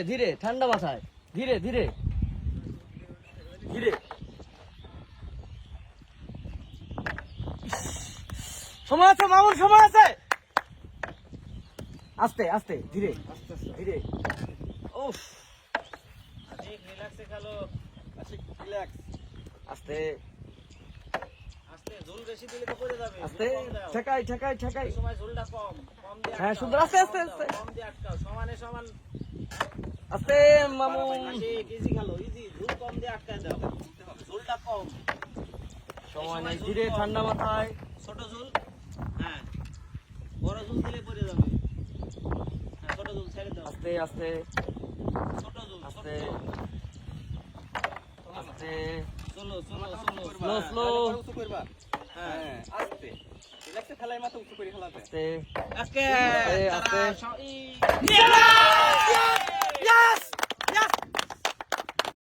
ধীরে ঠান্ডা মাথায় ধীরে ধীরে ধীরে সময় আছে মামুন সময় আছে আস্তে আস্তে ধীরে ধীরে উফ আশিক রিল্যাক্সে খেলো আশিক রিল্যাক্স আস্তে আস্তে ঝোল বেশি দিলে তো পড়ে যাবে আস্তে কম দাও। ঠেকাই ঠেকাই ঠেকাই এই সময় ঝোলটা কম কম দিয়ে হ্যাঁ, আটকাও, সুন্দর, আস্তে, আস্তে, কম দাও, আস্তে। কম দিয়ে আটকাও সমানে সমান আস্তে মামুন আশিক ইজি খেলো ইজি ঝোল কম দিয়ে আটকায় দাও ঝোলটা কম সময় নাই ধীরে ঠান্ডা মাথায় ছোট ঝোল হ্যাঁ বড় ঝোল দিলে পড়ে যাবে হ্যাঁ ছোট ঝোল ছেড়ে দাও আস্তে আস্তে ছোট ঝোল ছোট আস্তে ঝোল। আস্তে চলো চলো চলো Slow, slow. উঁচু করবা হ্যাঁ আস্তে রিল্যাক্সে খেলাই মাথা উঁচু করে খেলাতে আস্তে আজকে আস্তে, তারা আস্তে। ই